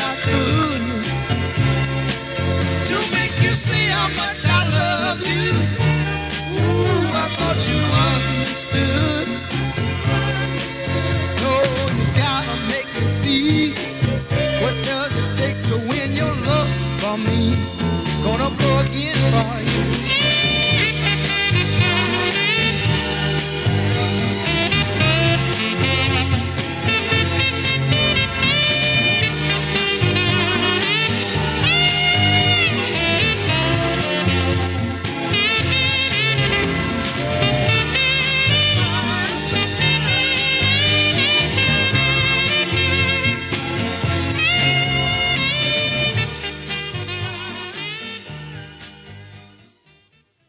I could to make you see how much I love you. Ooh, I thought you understood. So you gotta make me see what does it take to win your love from me. Gonna go again for you.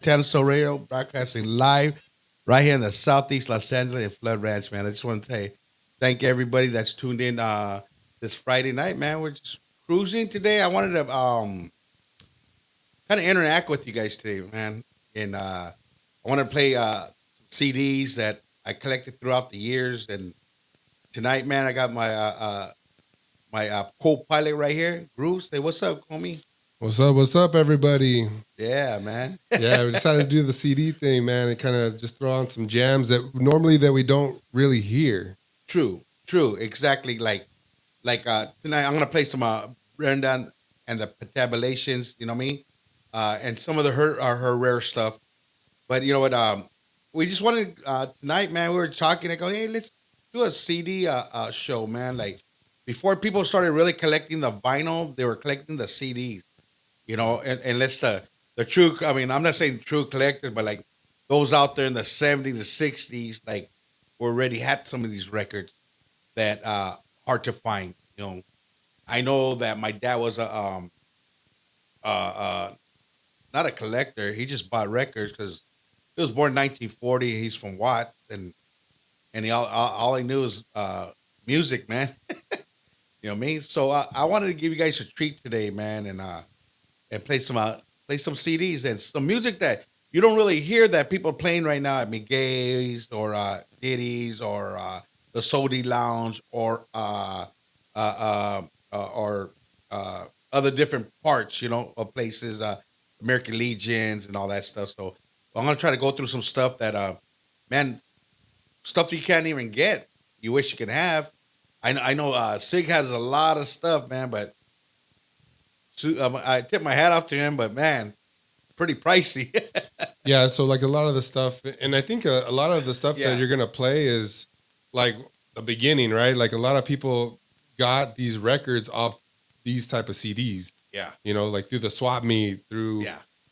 Santana Radio, broadcasting live right here in the Southeast Los Angeles and Flood Ranch, man. I just want to say thank everybody that's tuned in this Friday night, man. We're just cruising today. I wanted to kind of interact with you guys today, man. And I want to play CDs that I collected throughout the years. And tonight, man, I got my co-pilot right here, Bruce. Say, what's up, homie? What's up, everybody? Yeah, man. Yeah, we decided to do the CD thing, man, and kind of just throw on some jams that normally that we don't really hear. True, exactly. Like tonight, I'm gonna play some Brenda and the Compilation. You know what I mean? And some of her rare stuff. But you know what? We just wanted tonight, man. We were talking. I go, hey, let's do a CD show, man. Like before people started really collecting the vinyl, they were collecting the CDs. You know, and let's the true. I mean, I'm not saying true collectors, but like those out there in the '70s, the '60s, like already had some of these records that hard to find. You know, I know that my dad was a not a collector. He just bought records because he was born in 1940. He's from Watts, and he all he knew was music, man. You know what I mean? So I wanted to give you guys a treat today, man, and play some CDs and some music that you don't really hear that people are playing right now at Miguel's or Diddy's or the Sodi Lounge or other different parts, you know, of places, American Legions and all that stuff. So I'm gonna try to go through some stuff that, man, stuff you can't even get. You wish you could have. I know Sig has a lot of stuff, man, but I tip my hat off to him, but man, pretty pricey. Yeah, so like a lot of the stuff, and I think a lot of the stuff that you're gonna play is like the beginning, right? Like a lot of people got these records off these type of CDs. Yeah, you know, like through the swap meet, through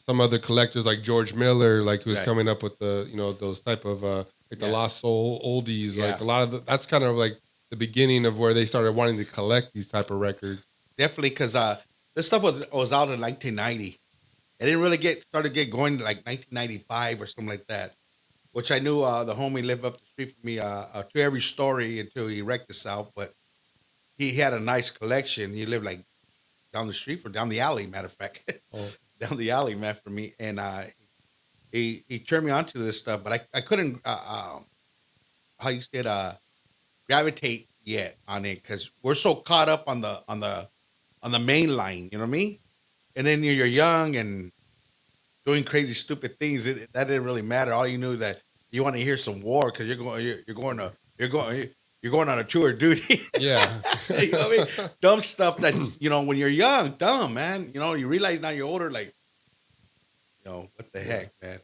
some other collectors like George Miller, like who was coming up with the, you know, those type of like the Lost Soul oldies. Like a lot of that's kind of like the beginning of where they started wanting to collect these type of records. Definitely, because this stuff was out in 1990. It didn't really started going like 1995 or something like that, which I knew the homie lived up the street from me to every story until he wrecked himself. But he had a nice collection. He lived like down the street or down the alley, matter of fact. Down the alley, man, from me. And he turned me onto this stuff, but I couldn't, how you said, gravitate yet on it because we're so caught up on the main line, you know what I mean? And then you're young and doing crazy, stupid things. That didn't really matter. All you knew that you want to hear some war because you're going on a tour of duty. Yeah, you know what I mean? Dumb stuff that you know when you're young, dumb man. You know, you realize now you're older, like, you know, what the heck, man.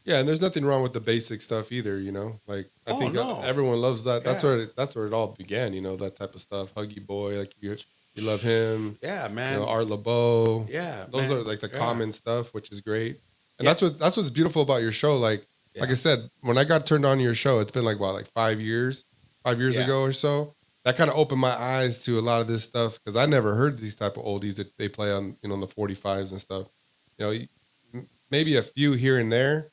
Yeah, and there's nothing wrong with the basic stuff either, you know. Like I think everyone loves that. Yeah. That's where it all began, you know, that type of stuff. Huggy Boy, like you love him. Yeah, man. You know, Art LeBeau. Yeah, those man. are like the common stuff, which is great. And that's what's beautiful about your show. Like I said, when I got turned on to your show, it's been like 5 years ago or so. That kind of opened my eyes to a lot of this stuff because I never heard these type of oldies that they play on, you know, on the 45s and stuff. You know, maybe a few here and there.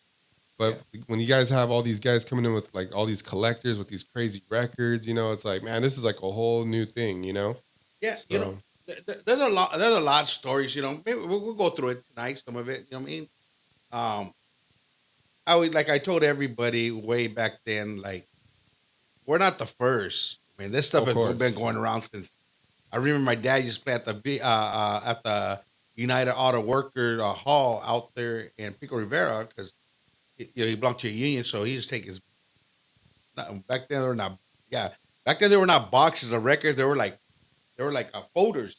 But when you guys have all these guys coming in with like all these collectors with these crazy records, you know, it's like, man, this is like a whole new thing, you know? Yeah, so, you know, there's a lot of stories, you know. Maybe we'll go through it tonight, some of it, you know what I mean? I told everybody way back then, like, we're not the first. I mean, this stuff has been going around since I remember my dad used to play at the United Auto Worker Hall out there in Pico Rivera because he belonged to a union, so he used to take his. Back then they were not. Yeah, back then they were not boxes of records. They were like folders,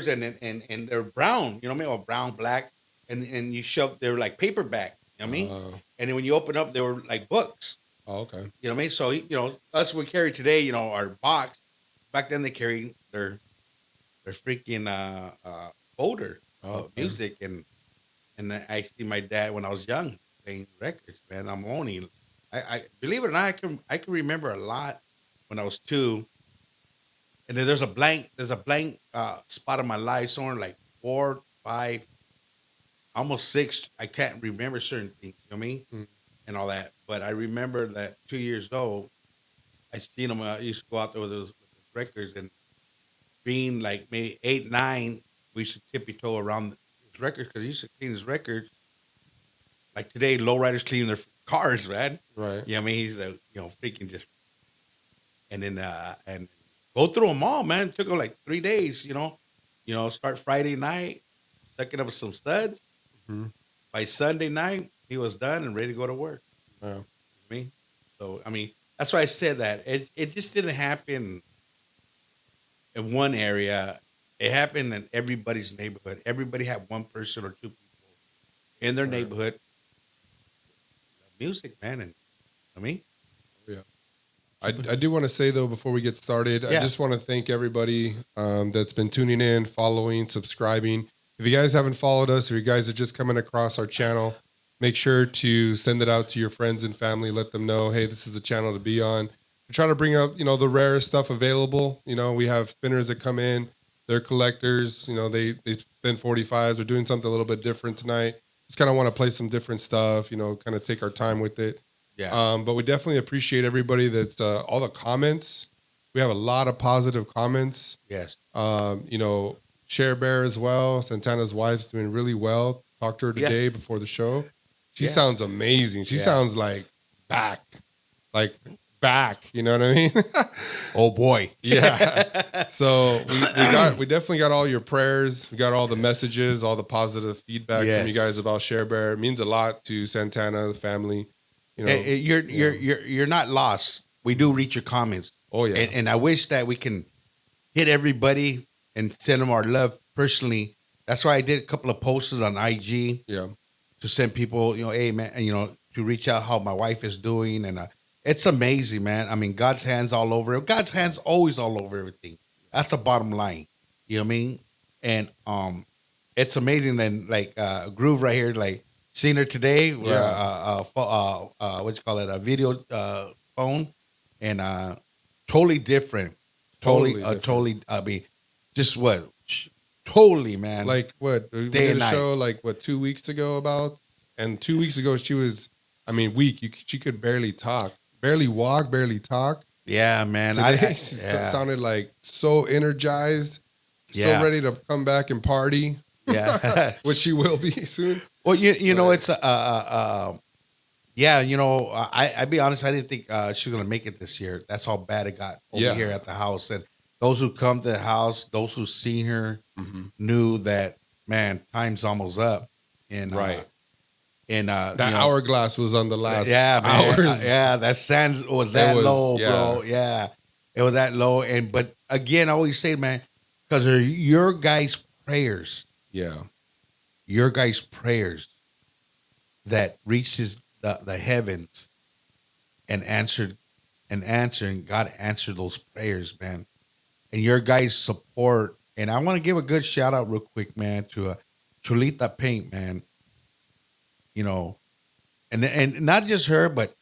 and they're brown. You know what I mean? Or brown, black, and you shove. They were like paperback. You know what I mean? And then when you open up, they were like books. Oh, okay. You know what I mean? So us we carry today. Our box. Back then they carried their freaking folder of music, and I see my dad when I was young playing records. Man, I believe it or not, I can remember a lot when I was 2. And then there's a blank spot in my life, somewhere like 4, 5, almost 6. I can't remember certain things, you know what I mean, Mm. and all that. But I remember that 2 years old, I seen him. I used to go out there with his records, and being like maybe 8, 9, we used to tippy toe around his records because he used to clean his records. Like today, lowriders clean their cars, man. Right. Yeah, I mean he's freaking just, and then and go through them all, man. It took him like 3 days, start Friday night, sucking up some studs. Hmm. By Sunday night, he was done and ready to go to work. Yeah. I mean, so I mean that's why I said that it just didn't happen in one area. It happened in everybody's neighborhood. Everybody had one person or 2 people in their Right. neighborhood. Music, man, and I mean, Yeah. I do want to say though before we get started, I Yeah. just want to thank everybody that's been tuning in, following, subscribing. If you guys haven't followed us, or you guys are just coming across our channel, make sure to send it out to your friends and family. Let them know, hey, this is the channel to be on. We try to bring up, the rarest stuff available. We have spinners that come in, they're collectors. They spin 45s. We're doing something a little bit different tonight. Just kind of want to play some different stuff. Kind of take our time with it. yeah, But we definitely appreciate everybody that's all the comments. We have a lot of positive comments. yes, Share Bear as well. Santana's wife's doing really well. Talked to her Yeah. today before the show. She Yeah. sounds amazing. She Yeah. sounds like back. You know what I mean? oh boy, Yeah. So we definitely got all your prayers. We got all the messages, all the positive feedback from you Yes. guys about Share Bear. It means a lot to Santana, the family. You're not lost. We do read your comments. Oh yeah. And I wish that we can hit everybody and send them our love personally. That's why I did a couple of posts on IG Yeah. to send people, hey man, to reach out how my wife is doing, and it's amazing, man. I mean, God's hands all over it. God's hands always all over everything. That's the bottom line. You know what I mean? And it's amazing. Then like Groove right here, like seen her today. What you call it? A video phone, and totally different. Totally different. Totally. I mean, just what? Totally, man. Like what? We Day did and a night. show like 2 weeks ago about, and 2 weeks ago she was, weak. She could barely talk, barely walk, barely talk. Yeah, man. Today she sounded like so energized, Yeah. so ready to come back and party, Yeah. which she will be soon. Well, you know, Right. it's yeah, I be honest, I didn't think she was gonna make it this year. That's how bad it got over Yeah. here at the house. And those who come to the house, those who seen her, Mm-hmm. knew that, man, time's almost up. And Right. That That hourglass was on the last man, hours. yeah, that sand was that was- low, yeah. bro. Yeah, it was that low. And but again, I always say, man, because of your guys' prayers, Yeah. your guys' prayers that reaches the heavens and answering, God answered those prayers, man. And your guys' support. And I want to give a good shout out real quick, man, to Chulita Paint, man. And not just her, but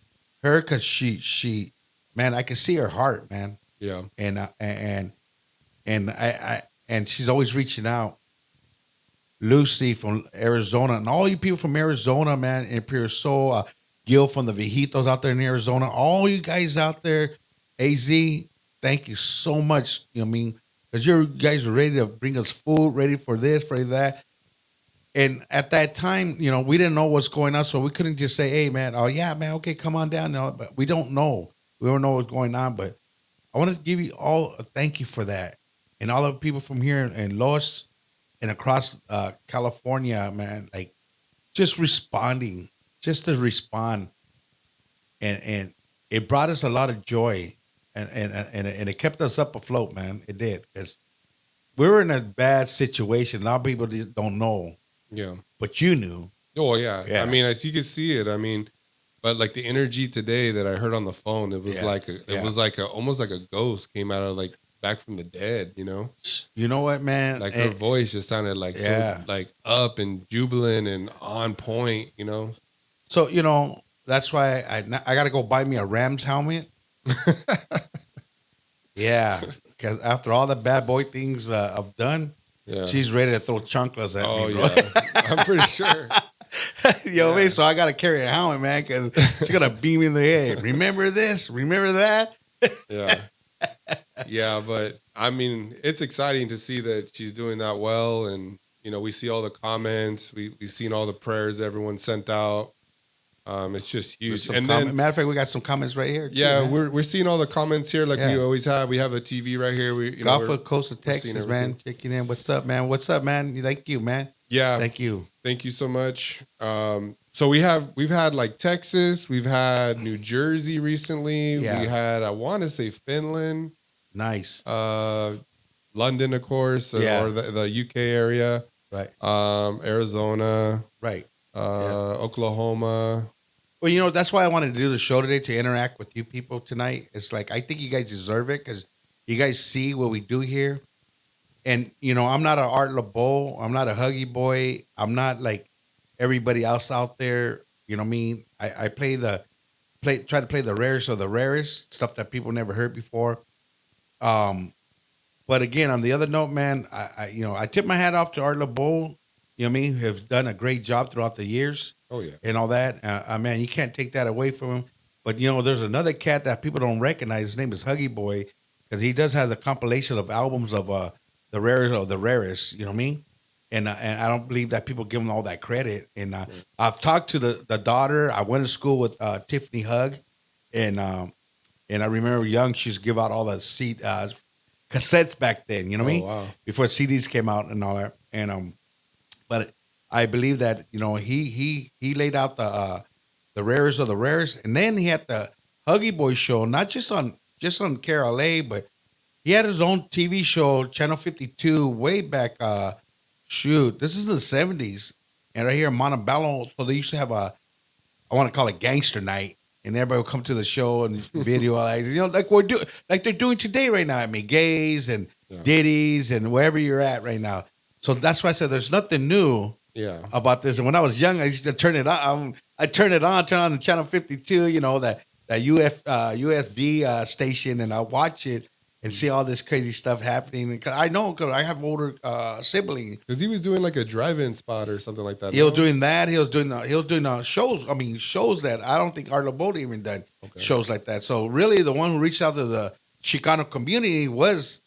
her, because she, man, I can see her heart, man. Yeah. And she's always reaching out. Lucy from Arizona, and all you people from Arizona, man, Imperial Soul, Gil from the Viejitos out there in Arizona, all you guys out there, AZ, thank you so much. You know what I mean? Because you guys are ready to bring us food, ready for this, for that. And at that time, we didn't know what's going on, so we couldn't just say, hey, man, oh, yeah, man, okay, come on down. But we don't know. We don't know what's going on, but I want to give you all a thank you for that. and all the people from here in Los and across California, man, like just responding, just to respond, and it brought us a lot of joy, and it kept us up afloat, man. It did because we were in a bad situation. A lot of people don't know, Yeah. but you knew. Oh yeah. Yeah. I mean, as you can see it. I mean, but like the energy today that I heard on the phone, it was almost like a ghost came out of like back from the dead. You know what, man? Like her voice just sounded like so like up and jubilant and on point. So that's why I got to go buy me a Rams helmet. Yeah, because after all the bad boy things I've done, Yeah. she's ready to throw chanclas at Oh me, bro. yeah. I'm pretty sure. Man, so I got to carry a helmet, man, because she's going to beam me in the head. Remember this? Remember that? Yeah. Yeah, but I mean, it's exciting to see that she's doing that well, and we see all the comments, we've seen all the prayers everyone sent out. It's just huge. And then, matter of fact, we got some comments right here. Yeah, we're seeing all the comments here, like we always have. We have a TV right here. Gulf of Coast of Texas, man, checking in. What's up, man? What's up, man? Thank you, man. Yeah, thank you so much. So we've had like Texas, we've had New Jersey recently. Yeah. We had, I want to say, Finland. Nice. London, of course, or the UK area. Right. Arizona. Right. Oklahoma. Well, that's why I wanted to do the show today, to interact with you people tonight. It's like, I think you guys deserve it because you guys see what we do here. And, I'm not an Art LeBeau. I'm not a Huggy Boy. I'm not like everybody else out there. You know what I mean? I try to play the rarest of the rarest, stuff that people never heard before. But again, on the other note, man, I tip my hat off to Art LeBeau. You know what I mean? Who have done a great job throughout the years. Oh, yeah. And all that. Man, you can't take that away from him. But, there's another cat that people don't recognize. His name is Huggy Boy, because he does have the compilation of albums of the rarest of the rarest. You know what I mean? And I don't believe that people give him all that credit. And I've talked to the daughter. I went to school with Tiffany Hug. And I remember young, she used to give out all the cassettes back then. You know what I mean? Wow. Before CDs came out and all that. And but I believe that he laid out the rarest of the rarest, and then he had the Huggy Boy show, not just on KRLA, but he had his own TV show, Channel 52, way back. This is the 70s, and right here in Montebello. So they used to have I want to call it Gangster Night, and everybody would come to the show and video like they're doing today right now. I mean, gays and ditties and wherever you're at right now. So that's why I said there's nothing new about this. And when I was young, I used to turn it on. Turn on the Channel 52, that UFB station, and I watch it and see all this crazy stuff happening. Because I have older siblings. Because he was doing like a drive-in spot or something like that. He was doing that. He was doing shows. I mean, shows that I don't think Art LeBeau even done shows like that. So really, the one who reached out to the Chicano community was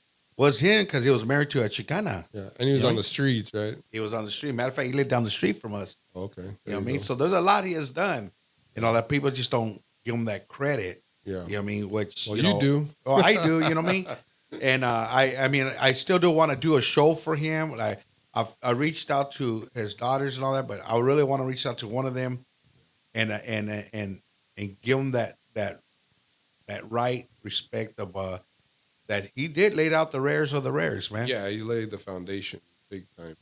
him, because he was married to a Chicana. Yeah, and he was on the streets, right? He was on the street. Matter of fact, he lived down the street from us. Okay. You know what I mean? So there's a lot he has done. That people just don't give him that credit. Yeah. You know what I mean? Which, you do. Oh, I do, you know what I mean? And I still do want to do a show for him. I reached out to his daughters and all that, but I really want to reach out to one of them and give him that right respect of that he did lay out the rares of the rares, man. Yeah, he laid the foundation big time.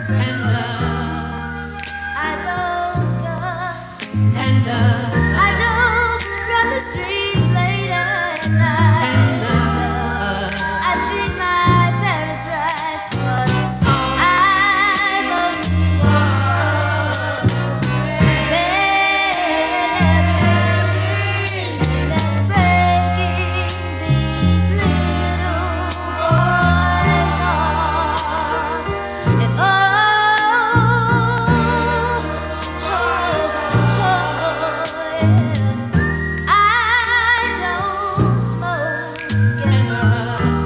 and I don't cuss, and I don't run the streets late at night, and I treat my parents right, 'cause I'm only that's breaking these little boys' hearts. And yeah. I don't smoke and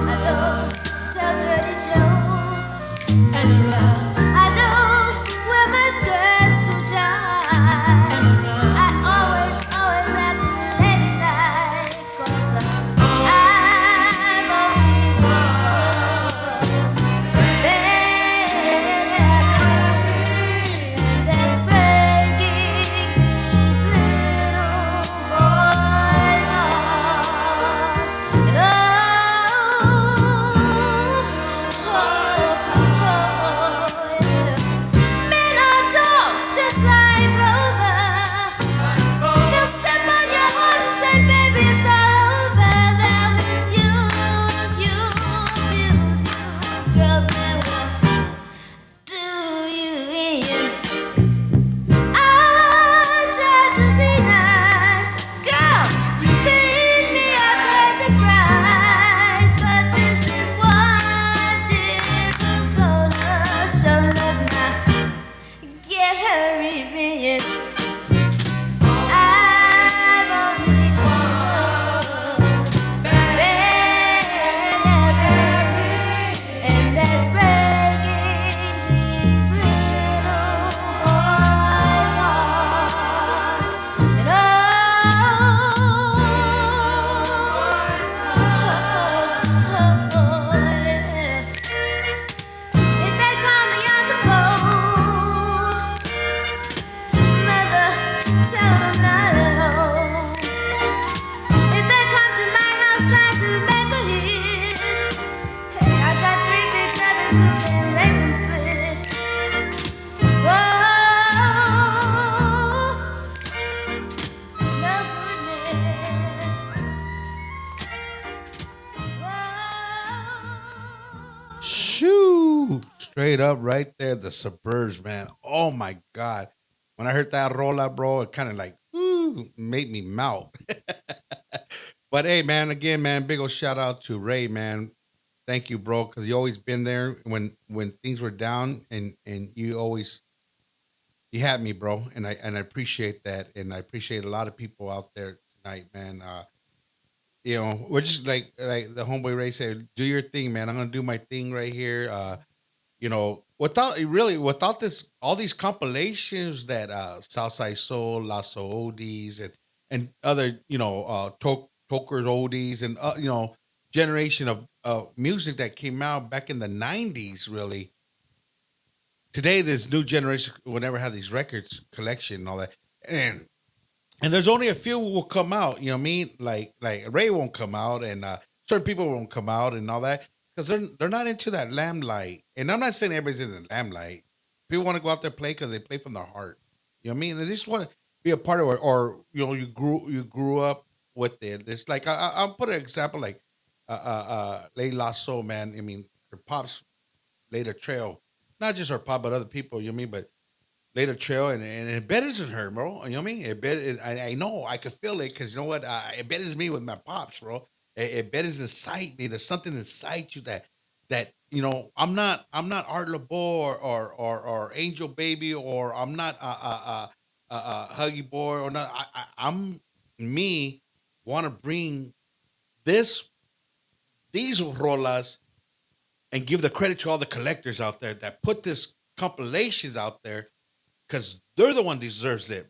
I don't tell dirty jokes and I don't wear my skirts too tight. I always have late night 'cause I'm that's breaking these little boys' hearts. And yeah. Men are dogs just like Rover. They'll step on your heart and say, baby, it's all over. They'll misuse you, abuse you. Girls never do you in. I try to be nice. Girls, believe me, I paid the price. But this is what Jesus gonna show love now. Get her revenge. I've only one and that's breaking these little boys' hearts. And yeah. If they call me on the phone, mother, tell 'em I'm not at home. If they come to my house trying to make a hit, hey, I got 3 big brothers who can make 'em split. Whoa, no goodness. Whoa. Shoo! Straight up right there, the Suburbs, man. Oh my God. When I heard that roll bro, it kind of like, ooh, made me melt. But hey, man, again, man, big old shout out to Ray, man. Thank you, bro, because you always been there when things were down, and you had me, bro, and I appreciate that, and I appreciate a lot of people out there tonight, man. We're just like the homeboy Ray said, do your thing, man. I'm gonna do my thing right here. Without this, all these compilations that Southside Soul, Lasso Oldies, and other Toker's Oldies, and generation of music that came out back in the '90s. Really, today this new generation will never have these records collection and all that, and there's only a few who will come out. You know what I mean? Like Ray won't come out, and certain people won't come out, and all that because they're not into that lamplight. And I'm not saying everybody's in the lamplight. People want to go out there play because they play from their heart. You know what I mean? And they just want to be a part of it, or you grew up with it. It's like I'll put an example like Lady Lasso, man. I mean, her pops laid a trail, not just her pop, but other people. You know what I mean? But laid a trail, and it betters in her, bro. You know what I mean? I know I could feel it because you know what? It betters me with my pops, bro. It betters inside me. There's something inside you that I'm not Art LeBeau or Angel Baby, or I'm not Huggy Boy, or not. I'm me. Want to bring this these rolas and give the credit to all the collectors out there that put this compilations out there because they're the one deserves it.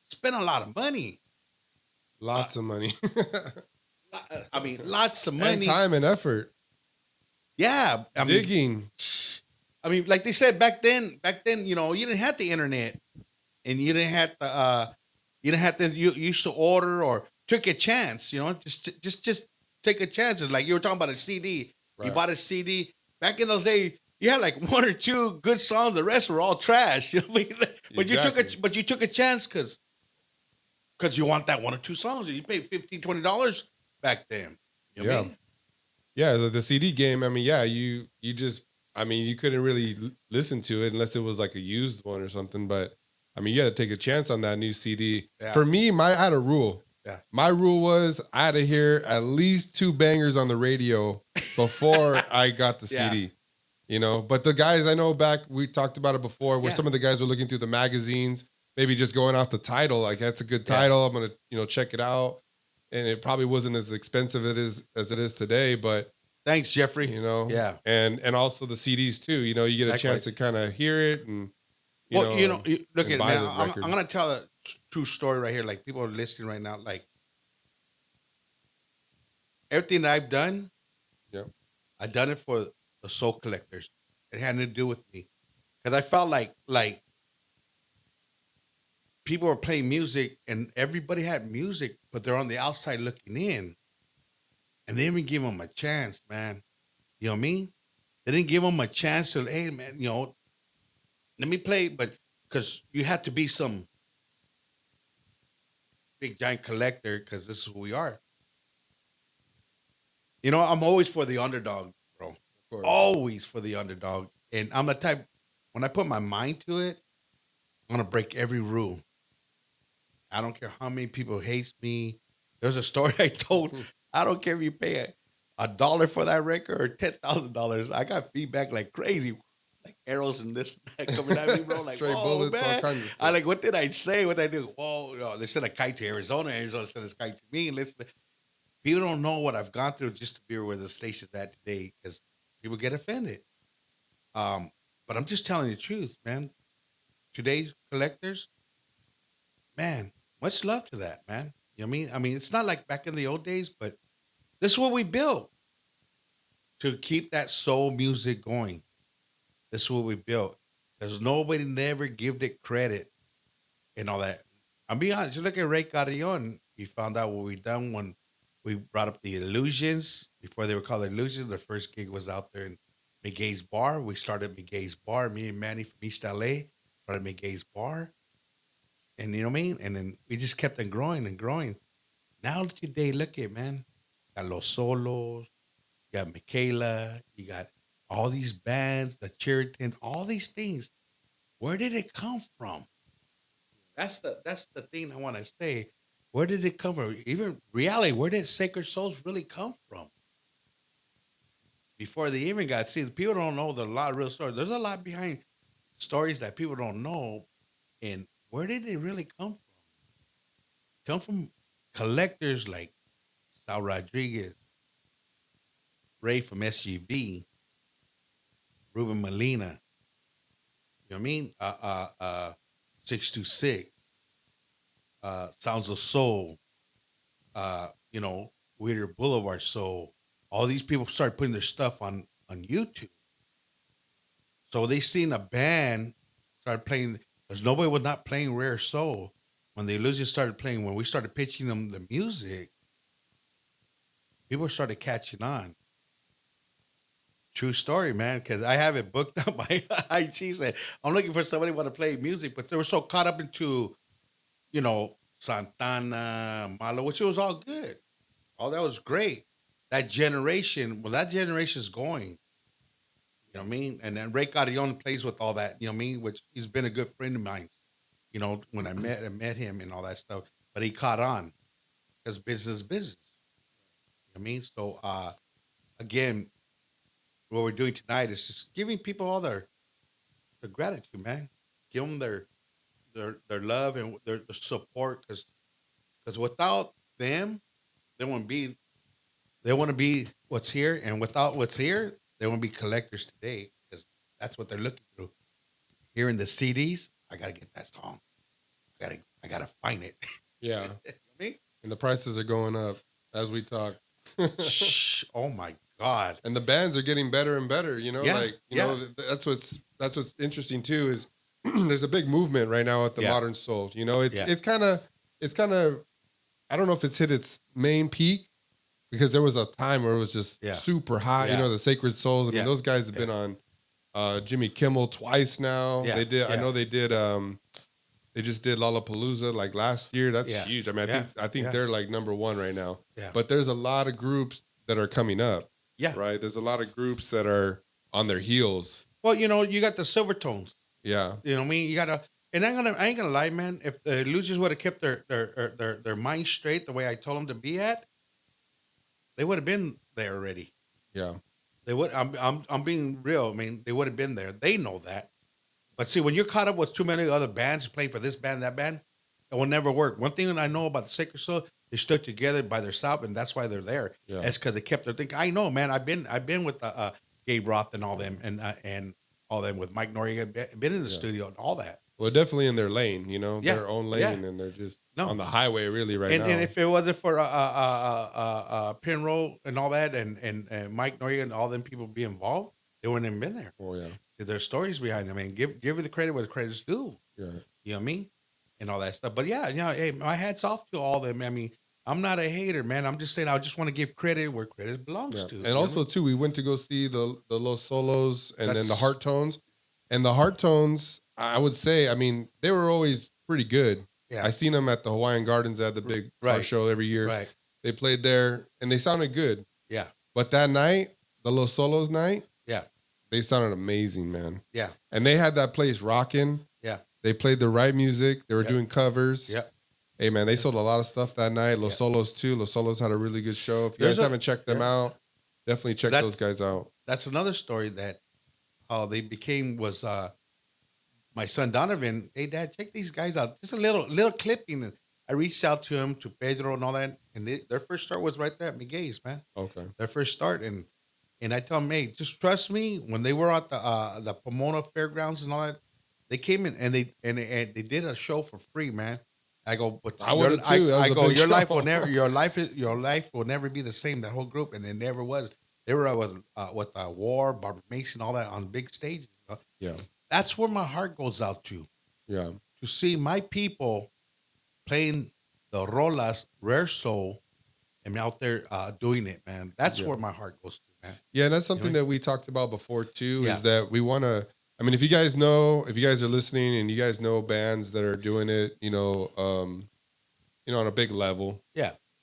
Spend a lot of money. Lots of money. I mean, lots of And money. time and effort. Yeah. Digging. I mean, like they said back then, you didn't have the internet, and you didn't have you used to order or took a chance, just take a chance. It's like you were talking about a CD. You Right. bought a CD. Back in those days, you had like one or two good songs. The rest were all trash. You know what I mean? But you took a chance because you want that one or two songs. You paid $15-$20 back then. You know what I mean? Yeah, the CD game. I mean, yeah, you just. I mean, you couldn't really listen to it unless it was like a used one or something. But I mean, you had to take a chance on that new CD. Yeah. For me, I had a rule. Yeah. My rule was I had to hear at least 2 bangers on the radio before I got the CD. You know, but the guys I know back, we talked about it before, where some of the guys were looking through the magazines, maybe just going off the title, like that's a good title. I'm gonna, check it out. And it probably wasn't as expensive as it is today, but thanks, Jeffrey. And also the CDs too. You know, you get a chance to kind of hear it and. Look at it now. I'm gonna tell a true story right here. Like people are listening right now. Like everything that I've done, I've done it for the soul collectors. It had nothing to do with me, because I felt like people were playing music and everybody had music, but they're on the outside looking in, and they didn't give them a chance, man. You know what I mean? They didn't give them a chance to, hey, man, let me play, but because you have to be some big giant collector, because this is who we are. I'm always for the underdog, bro. Always for the underdog. And I'm the type, when I put my mind to it, I'm going to break every rule. I don't care how many people hate me. There's a story I told. I don't care if you pay $1 for that record or $10,000. I got feedback like crazy. Like arrows and this coming at me, bro. Like, straight bullets, man. All kinds of stuff. I like, what did I say? What did I do? Whoa, they sent a kite to Arizona. Arizona sent a kite to me. And listen, people don't know what I've gone through just to be where the station's at today, because people get offended. But I'm just telling you the truth, man. Today's collectors, man, much love to that, man. You know what I mean? I mean, it's not like back in the old days, but this is what we built to keep that soul music going. This is what we built. Because nobody never gave it credit and all that. I'll be honest, you look at Ray Carrion, you found out what we done when we brought up the Illusions. Before they were called Illusions, their first gig was out there in McGay's Bar. We started McGay's Bar. Me and Manny from East LA started McGay's Bar. And you know what I mean? And then we just kept on growing and growing. Now today, look at, man. Got Los Solos, you got Michaela, you got all these bands, the Cheritons, all these things. Where did it come from? That's the thing I want to say. Where did it come from? Even reality, where did Sacred Souls really come from? Before they even got seen, people don't know there's a lot of real stories. There's a lot behind stories that people don't know. And where did it really come from? Come from collectors like Sal Rodriguez, Ray from SGV, Ruben Molina, you know what I mean? 626, Sounds of Soul, Whittier Boulevard Soul. All these people started putting their stuff on YouTube. So they seen a band start playing, because nobody was not playing Rare Soul. When the Illusions started playing, when we started pitching them the music, people started catching on. True story, man, because I have it booked on my IG. Said I'm looking for somebody who want to play music, but they were so caught up into, Santana, Malo, which was all good. All that was great. That generation's going. You know what I mean? And then Ray Carrion plays with all that, you know what I mean? Which he's been a good friend of mine, when I met him and all that stuff. But he caught on because business is business. You know what I mean? So, again, what we're doing tonight is just giving people all their gratitude, man. Give them their love and their support, because without them, they want to be what's here, and without what's here, they want to be collectors today, because that's what they're looking through. Hearing the CDs, I gotta get that song. I gotta find it. Yeah. You know what I mean? And the prices are going up as we talk. Oh my God. And the bands are getting better and better, Yeah, that's what's interesting too, is there's a big movement right now at the modern soul. It's kind of I don't know if it's hit its main peak, because there was a time where it was just super hot, the Sacred Souls. I mean, those guys have been on Jimmy Kimmel twice now. Yeah, They did. I yeah. know they did. They just did Lollapalooza like last year. That's Yeah, huge. I mean, yeah, I think yeah. they're like number one right now. Yeah. But there's a lot of groups that are coming up. Yeah. Right. There's a lot of groups that are on their heels. Well, you got the Silvertones. Yeah. You know what I mean? You gotta, and I ain't gonna lie, man. If the Luchas would have kept their mind straight the way I told them to be at, they would have been there already. Yeah. They would. I'm being real. I mean, they would have been there. They know that. But see, when you're caught up with too many other bands playing for this band, that band, it will never work. One thing I know about the Sacred Soul, they stood together by themselves, and that's why they're there. Yeah. It's because they kept their thing. I know, man. I've been with Gabe Roth and all them, and all them with Mike Noriega. Been in the studio and all that. Well, definitely in their lane, Yeah, their own lane, yeah. and they're just No. on the highway really right now. And if it wasn't for Pinroll and all that, and Mike Noriega and all them people be involved, they wouldn't have been there. Oh yeah. There's stories behind them. I mean, give her the credit where the credit's due. Yeah. You know what I mean? And all that stuff. But yeah, hey, my hat's off to all them. I mean, I'm not a hater, man. I'm just saying I just want to give credit where credit belongs Yeah. to. And also too, we went to go see the Los Solos and then the Heart Tones. And the Heart Tones, I would say, I mean, they were always pretty good. Yeah. I seen them at the Hawaiian Gardens at the big car show every year. Right. They played there and they sounded good. Yeah. But that night, the Los Solos night, Yeah. they sounded amazing, man. Yeah. And they had that place rocking. Yeah. They played the right music. They were Yeah. doing covers. Yeah. Hey, man, they sold a lot of stuff that night. Los Solos, too. Los Solos had a really good show. If you guys haven't checked them out, definitely check those guys out. That's another story that how they became was my son Donovan. Hey, Dad, check these guys out. Just a little clipping. And I reached out to him, to Pedro and all that. And their first start was right there at Miguel's, man. Okay. Their first start. And I tell them, hey, just trust me. When they were at the Pomona Fairgrounds and all that, they came in and they did a show for free, man. I go, but I would have too. I go, your life will never be the same. That whole group, and it never was. They were with War, Barbara Mason, all that on big stages. You know? Yeah, that's where my heart goes out to. Yeah, to see my people playing the rolas, rare soul, and out there doing it, man. That's where my heart goes to, man. Yeah, and that's something that we talked about before too. Is that we want to. I mean, if you guys are listening and you guys know bands that are doing it, on a big level,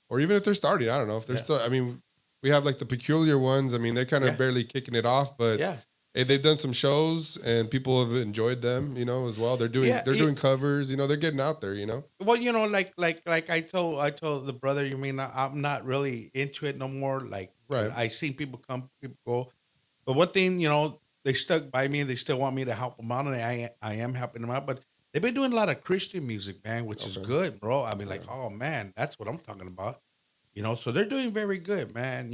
or even if they're starting, I don't know if they're still. I mean, we have like the peculiar ones. I mean, they're kind of barely kicking it off, but hey, they've done some shows and people have enjoyed them, as well. They're doing covers, they're getting out there, Well, like I told the brother, I'm not really into it no more. Like, I seen people come, people go, but one thing, they stuck by me. They still want me to help them out, and I am helping them out. But they've been doing a lot of Christian music, man, which is good, bro. I mean, like, oh man, that's what I'm talking about. So they're doing very good, man.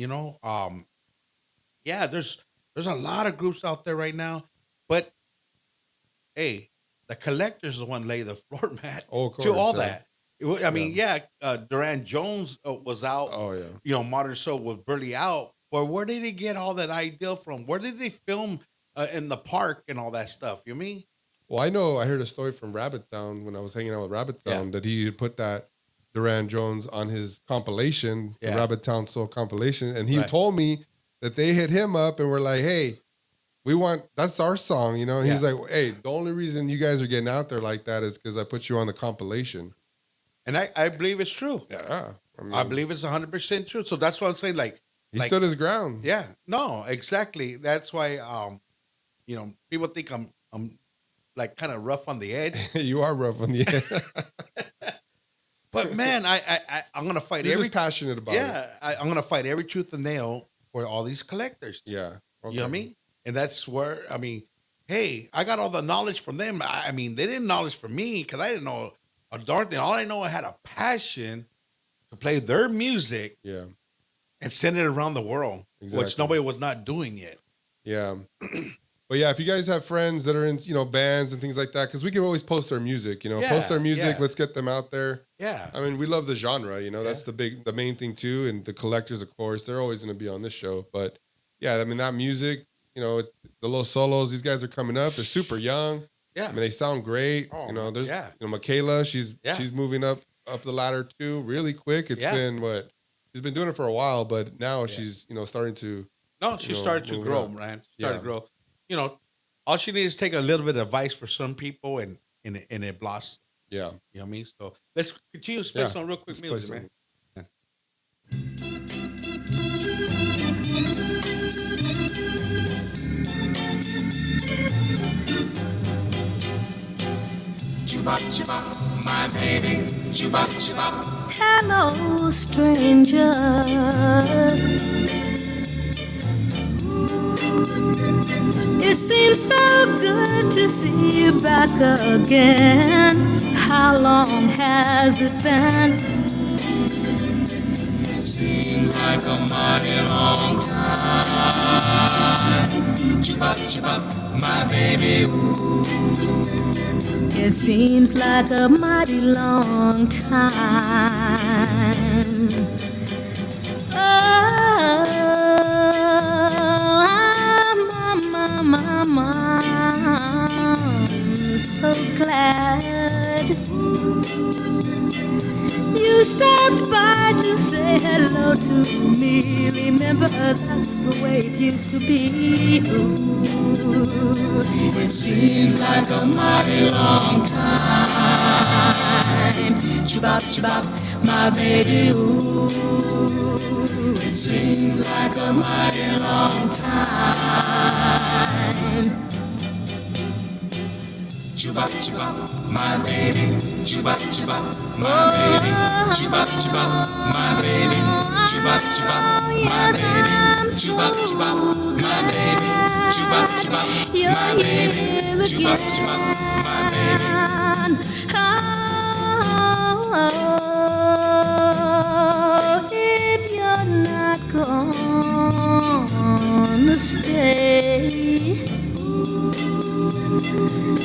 There's a lot of groups out there right now, but hey, the Collector's the one lay the floor mat to all that. I mean, Duran Jones was out. Oh yeah, Modern Soul was barely out. But where did he get all that idea from? Where did they film? In the park and all that stuff, you mean? Well, I heard a story from Rabbit Town when I was hanging out with Rabbit Town that he put that Duran Jones on his compilation, the Rabbit Town Soul compilation, and he told me that they hit him up and were like, "Hey, that's our song," And he's like, "Hey, the only reason you guys are getting out there like that is because I put you on the compilation." And I believe it's true. Yeah, I believe it's 100% true. So that's what I'm saying. Like he stood his ground. Yeah, no, exactly. That's why. People think I'm like kind of rough on the edge. You are rough on the edge. But man, I'm gonna fight. You're just passionate about it. I'm gonna fight every tooth and nail for all these collectors. Yeah, you know what I mean. And that's where hey, I got all the knowledge from them. I mean, they didn't knowledge from me because I didn't know a darn thing. All I know, I had a passion to play their music. Yeah, and send it around the world, which nobody was not doing yet. Yeah. But yeah, if you guys have friends that are in, bands and things like that, because we can always post our music, post our music. Let's get them out there. Yeah. I mean, we love the genre, that's the main thing too. And the Collectors, of course, they're always going to be on this show. But yeah, I mean, that music, it's the Los Solos, these guys are coming up. They're super young. Yeah. I mean, they sound great. There's, Michaela, she's moving up the ladder too, really quick. It's been she's been doing it for a while, but now she's, starting to. No, she started to grow, man. Started to grow. all she needs is take a little bit of advice for some people, and it blossoms. Yeah. You know what I mean? So let's continue to play Yeah. some real quick Let's play music, some. man. Chubop, chubop, my baby. Chubop, chubop. Hello, stranger. It seems so good to see you back again. How long has it been? It seems like a mighty long time. Chubop, chubop, my baby. It seems like a mighty long time. Oh, I'm so glad you stopped by to say hello to me. Remember, that's the way it used to be. Ooh, It seems like a mighty long time. chubop, chubop, my baby. Ooh, It seems like a mighty long time. Chubop, chubop, my baby. Chubop, chubop, my baby. Chubop, chubop, my baby. Chubop, chubop, my baby. Chubop, chubop, my baby. Chubop, chubop, my baby. Chubop, chubop, my baby. Oh, if you're not gonna stay,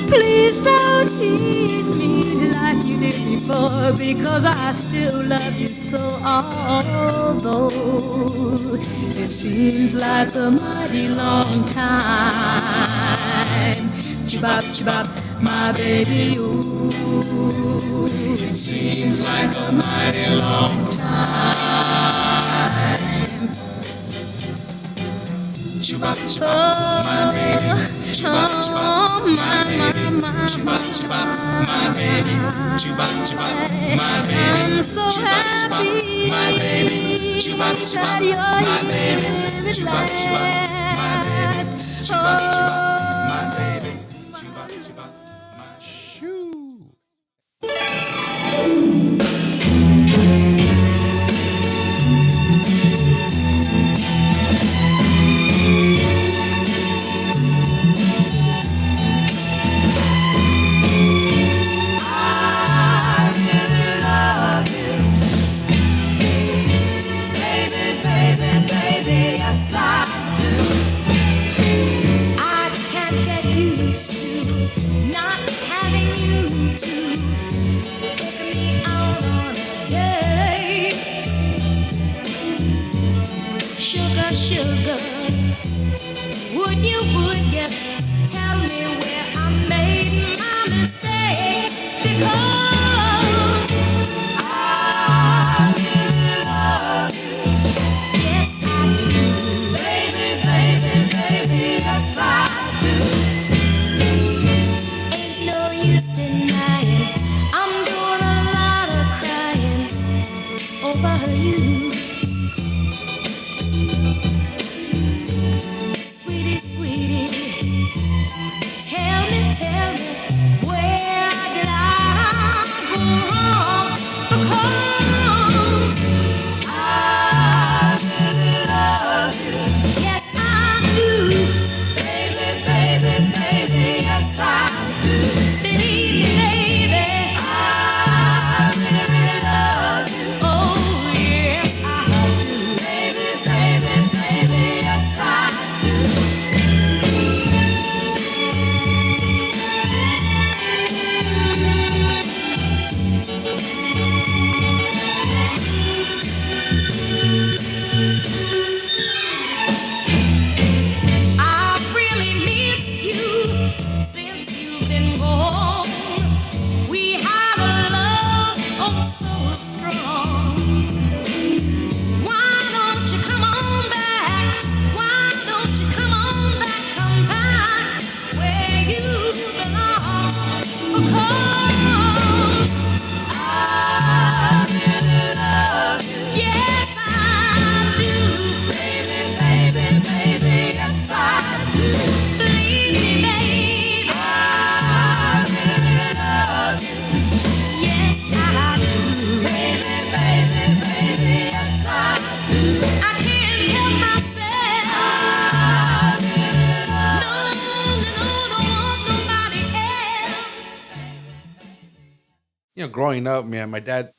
please don't tease me like you did before, because I still love you so. Although it seems like a mighty long time, chubop, chubop, my baby. Ooh, It seems like a mighty long time. Chubop, chubop, my baby. Chubop, chubop, my baby. Chubop, chubop, my baby. Chubop, chubop, my baby. I'm so Chubop, chubop, my baby. Chubop, chubop, my baby. Chubop, chubop, my baby. Chubop, chubop, my baby. Chubop, chubop, my baby. Shoo. I can't get used to not having you to take me out on a date. Sugar, sugar, would you tell me where I made my mistake? Because I really love you. Yes, I do. Baby, baby, baby, yes I do. Ain't no use denying, I'm doing a lot of crying over you. Sweetie, sweetie, tell me, where did I go wrong? Because I really love you. yes, I do. Baby, baby, baby, yes I do. Believe me, baby. I really, really love you. Oh, yes, I do. Baby, baby, baby, yes I do. I've really missed you since you've been gone. We had a love oh so strong. Why don't you come on back? Why don't you come on back? Come back where growing up, man, my dad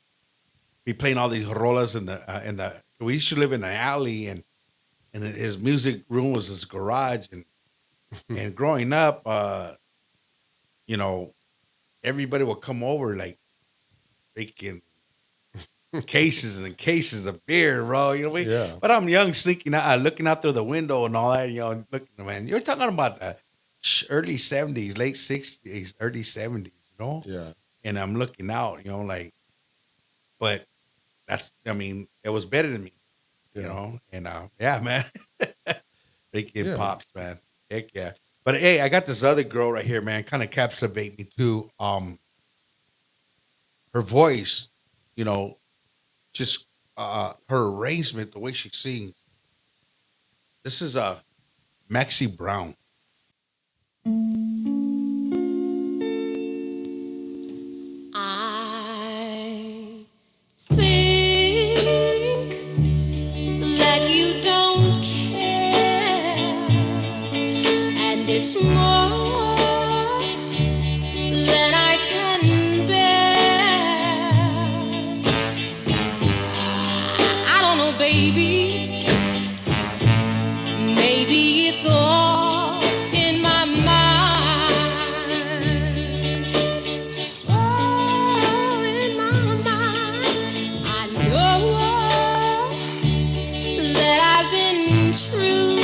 be playing all these rolas in the. We used to live in an alley, and his music room was his garage, and growing up, you know, everybody would come over like freaking cases and cases of beer, bro. Yeah. But I'm young, sneaking out, looking out through the window and all that. Looking, man, you're talking about the early '70s, late '60s, early '70s, Yeah. And I'm looking out, like, but it was better than me, Yeah. and yeah, man, freaking Yeah. pops, man, heck yeah. But hey, I got this other girl right here, man, kind of captivate me too. Her voice, you know, just her arrangement, the way she sings. This is Maxie Brown. I think that you don't care, and it's more than I can bear. I don't know, baby. Maybe it's all in my mind. All in my mind. I know that I've been true,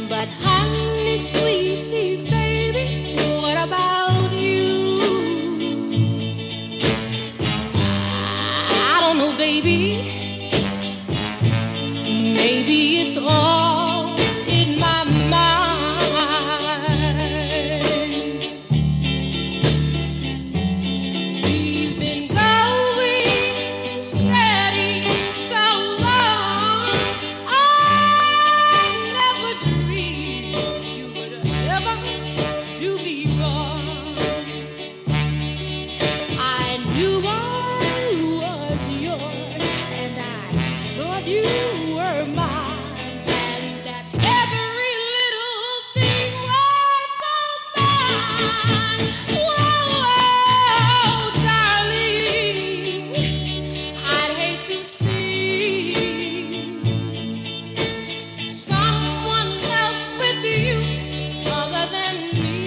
but honey, sweetly, baby, what about you? I don't know, baby. Maybe it's all in my mind. We've been going steady so long. I never dreamed you would ever do me wrong. I knew I was yours, and I thought you were mine, and that every little thing was so fine. Whoa, darling, I'd hate to see someone else with you other than me.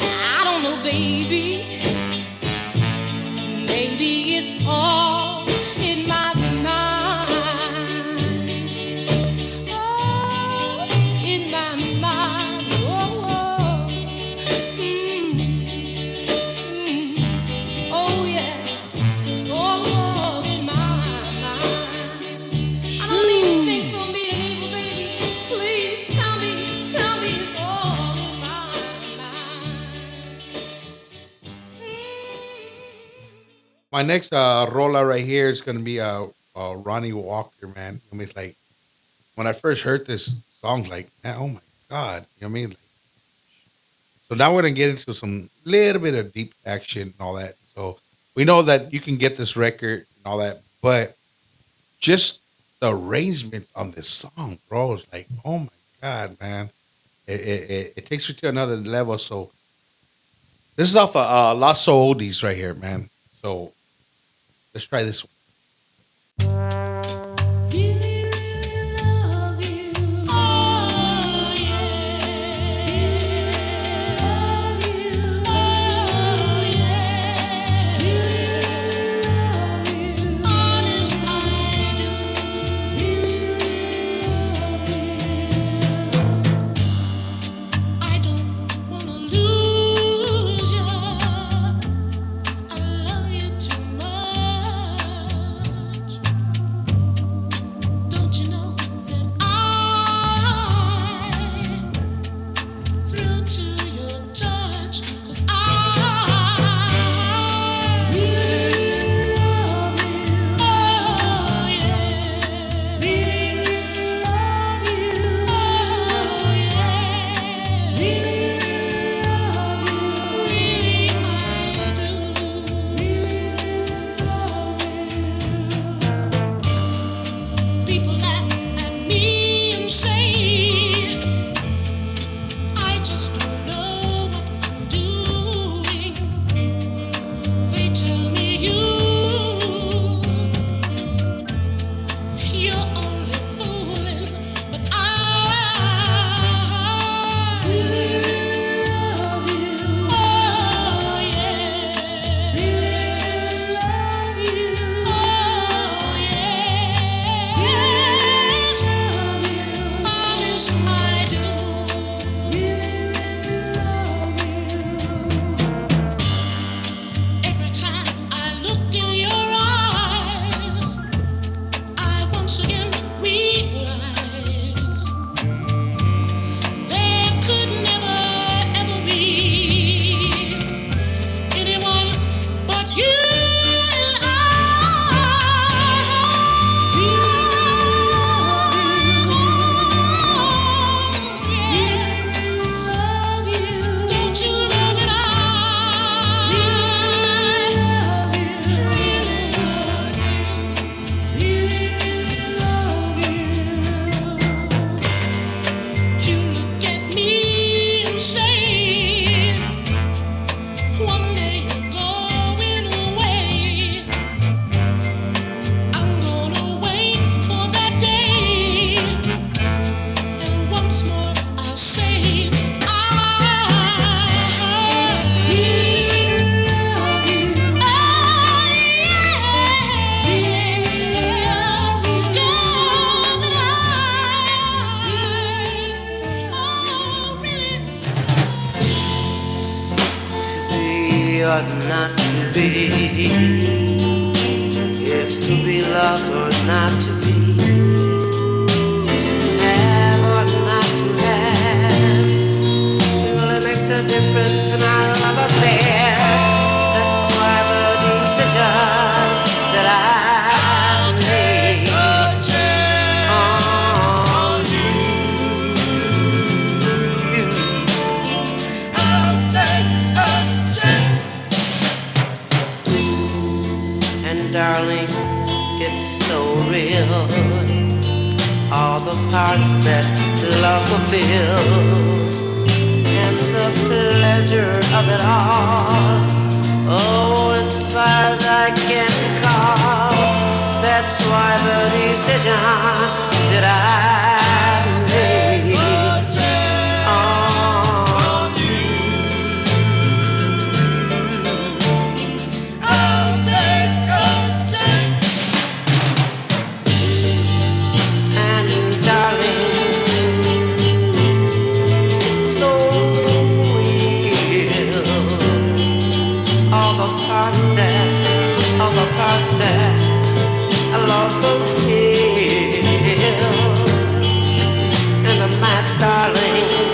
I don't know, baby. Maybe it's all in my mind. Oh, in my mind. Oh, oh. Mm, mm. Oh, yes. It's all in my mind. I don't even think so, mean and evil, baby. Please tell me it's all in my mind. My next rola right here is gonna be Ronnie Walker, man. It's like when I first heard this song, like, man, oh my god, Like, so now we're gonna get into some little bit of deep action and all that. So we know that you can get this record and all that, but just the arrangements on this song, bro, is like, oh my god, man, it takes me to another level. So this is off of Lost Oldies right here, man. So let's try this one. Really, really love you. Oh, yeah. Love you. Oh, yeah. Really, love you. Honest, I do. Really love you. I don't wanna lose you. I love you too much. I do really, really love you. Every time I look in your eyes, I once again realize there could never ever be anyone but you and I. Don't you know that I really love you? You look at me and say, one day you're going away. I'm gonna wait for that day. And once more I'll say, I really love you. I really love you. Know that really to be or not to be, yes, to be loved or not to be, to have or not to have, it really makes a difference in our love affair. That's why the decision that I made on you. And darling, it's so real. All the parts that love fulfills, and the pleasure of it all. Oh, as far as I can recall, that's why the decision that I made on you. And darling, it's so real. All the parts that I love fulfill. And my darling,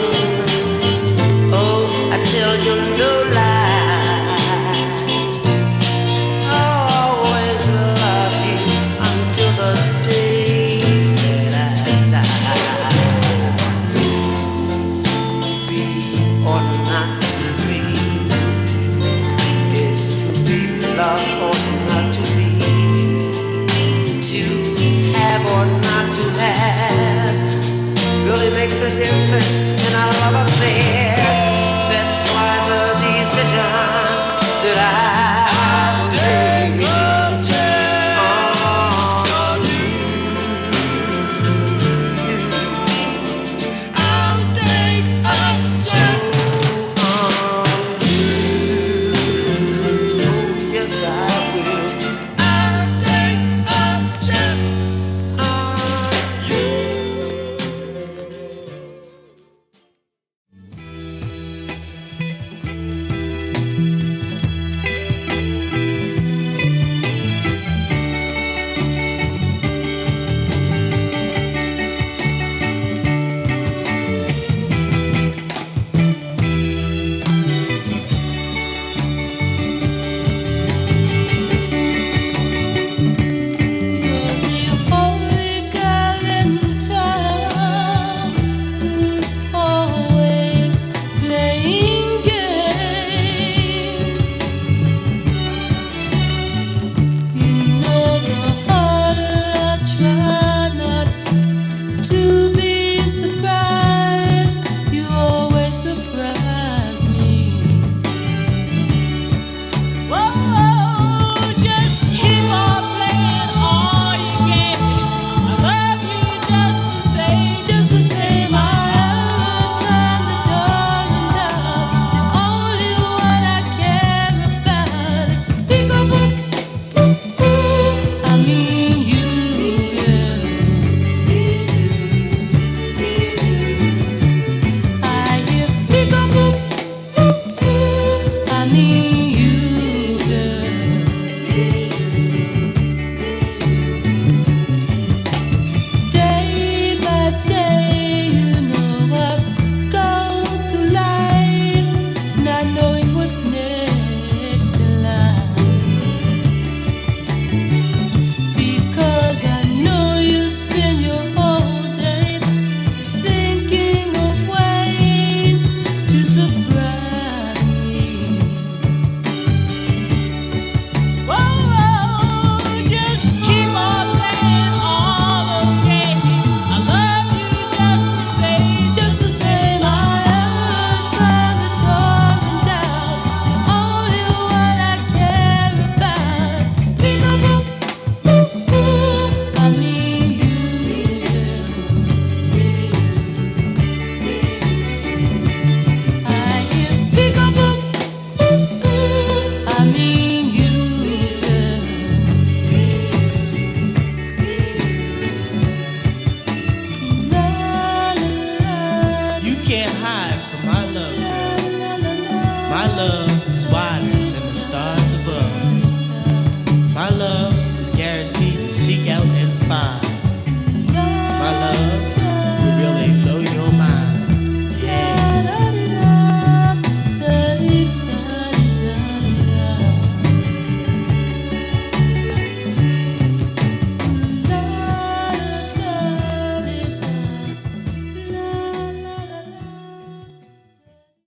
oh, I tell you no lie. I'll always love you until the day that I die. To be or not to be is to be loved or not to be. To have or not to have really makes a difference in our love affair.